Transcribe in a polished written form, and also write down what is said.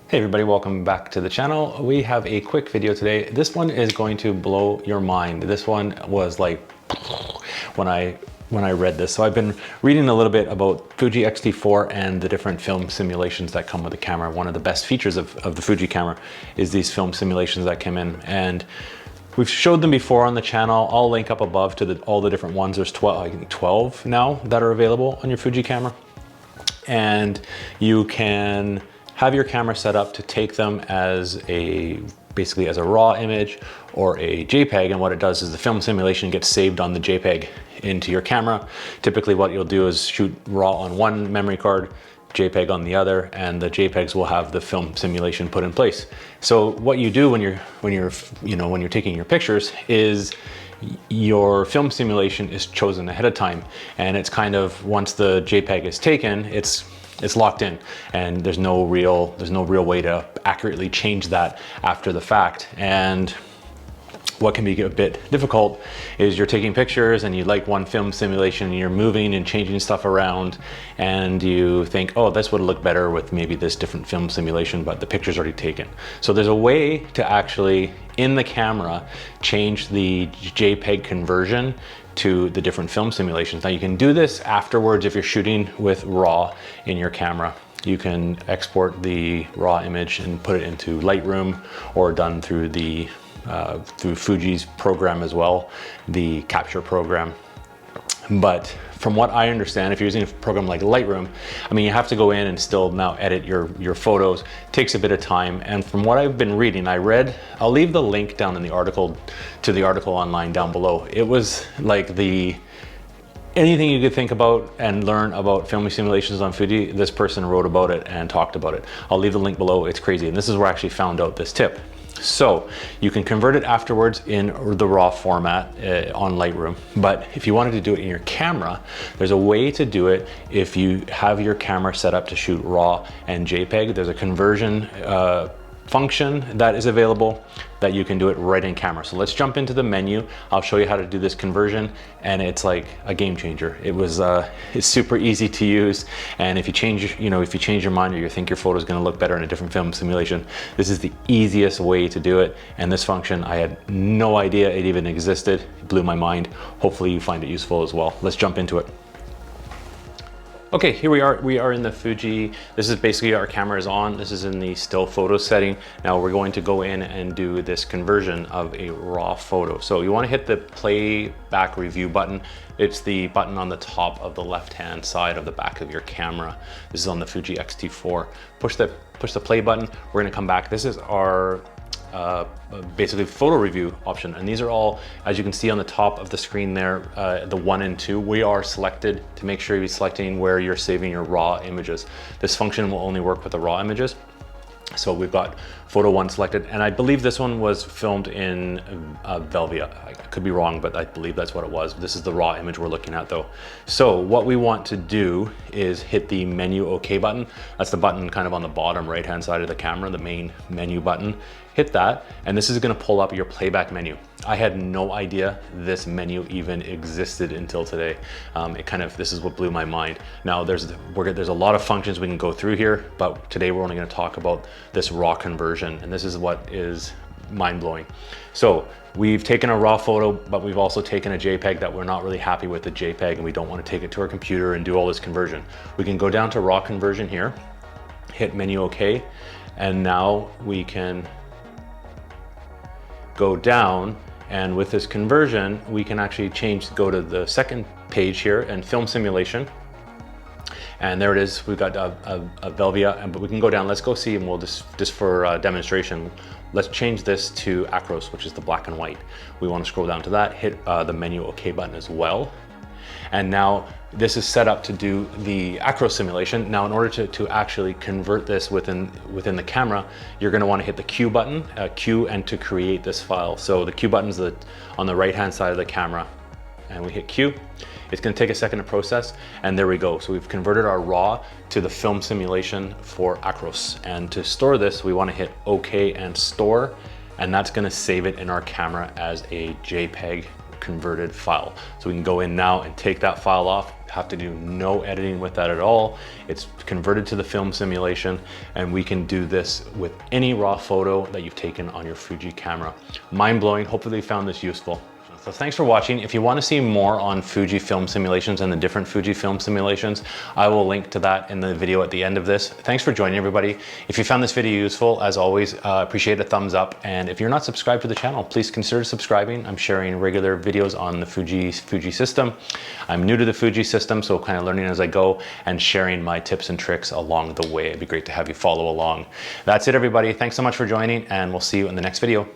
Hey everybody, welcome back to the channel. We have a quick video today. This one is going to blow your mind. This one was like when I read this. So I've been reading a little bit about Fuji X-T4 and the different film simulations that come with the camera. One of the best features of the Fuji camera is these film simulations that come in, and we've showed them before on the channel. I'll link up above to all the different ones. There's 12, I think 12 now that are available on your Fuji camera, and you can have your camera set up to take them as basically as a raw image or a JPEG. And what it does is the film simulation gets saved on the JPEG into your camera. Typically what you'll do is shoot raw on one memory card, JPEG on the other, and the JPEGs will have the film simulation put in place. So what you do when you're taking your pictures is your film simulation is chosen ahead of time, and it's kind of, once the JPEG is taken, it's locked in, and there's no real way to accurately change that after the fact. And what can be a bit difficult is you're taking pictures and you like one film simulation and you're moving and changing stuff around, and you think, oh, this would look better with maybe this different film simulation, but the picture's already taken. So there's a way to actually, in the camera, change the JPEG conversion to the different film simulations. Now you can do this afterwards if you're shooting with RAW in your camera. You can export the RAW image and put it into Lightroom, or done through through Fuji's program as well, the capture program. But from what I understand, if you're using a program like Lightroom, I mean, you have to go in and still now edit your photos. It takes a bit of time. And from what I've been reading, I'll leave the link down in the article to the article online down below. It was like anything you could think about and learn about film simulations on Fuji, this person wrote about it and talked about it. I'll leave the link below. It's crazy. And this is where I actually found out this tip. So you can convert it afterwards in the RAW format on Lightroom. But if you wanted to do it in your camera, there's a way to do it. If you have your camera set up to shoot RAW and JPEG, there's a conversion function that is available that you can do it right in camera. So let's jump into the menu. I'll show you how to do this conversion, and it's like a game changer. It's super easy to use, and if you change your mind, or you think your photo is going to look better in a different film simulation, this is the easiest way to do it. And this function, I had no idea it even existed. It blew my mind. Hopefully you find it useful as well. Let's jump into it. Okay, here we are. We are in the Fuji. This is basically, our camera is on. This is in the still photo setting. Now we're going to go in and do this conversion of a raw photo. So you want to hit the playback review button. It's the button on the top of the left-hand side of the back of your camera. This is on the Fuji X-T4. Push the play button. We're going to come back. This is our basically photo review option, and these are all, as you can see on the top of the screen there, the 1 and 2, we are selected to make sure you're selecting where you're saving your raw images. This function will only work with the raw images. So we've got photo 1 selected, and I believe this one was filmed in Velvia. I could be wrong, but I believe that's what it was. This is the raw image we're looking at though. So what we want to do is hit the menu OK button. That's the button kind of on the bottom right hand side of the camera, the main menu button. Hit that, and this is going to pull up your playback menu. I had no idea this menu even existed until today. This is what blew my mind. Now there's a lot of functions we can go through here, but today we're only going to talk about this raw conversion, and this is what is mind-blowing. So we've taken a raw photo, but we've also taken a JPEG that we're not really happy with the JPEG, and we don't want to take it to our computer and do all this conversion. We can go down to raw conversion here, hit menu OK, and now we can go down, and with this conversion we can actually go to the second page here and film simulation, and there it is. We've got a Velvia, but we can go down. Let's go see, and we'll just for demonstration, let's change this to Acros, which is the black and white. We want to scroll down to that, hit the menu OK button as well, and now this is set up to do the Acros simulation. Now in order to actually convert this within the camera, you're going to want to hit the Q button, Q, and to create this file. So the Q button is on the right hand side of the camera, and we hit Q. It's going to take a second to process, and there we go. So we've converted our RAW to the film simulation for Acros, and to store this we want to hit OK and store, and that's going to save it in our camera as a JPEG converted file. So we can go in now and take that file off, have to do no editing with that at all. It's converted to the film simulation, and we can do this with any raw photo that you've taken on your Fuji camera. Mind blowing. Hopefully you found this useful. So thanks for watching. If you want to see more on Fuji film simulations and the different Fuji film simulations, I will link to that in the video at the end of this. Thanks for joining, everybody. If you found this video useful, as always, appreciate a thumbs up. And if you're not subscribed to the channel, please consider subscribing. I'm sharing regular videos on the Fuji system. I'm new to the Fuji system, so kind of learning as I go and sharing my tips and tricks along the way. It'd be great to have you follow along. That's it, everybody. Thanks so much for joining, and we'll see you in the next video.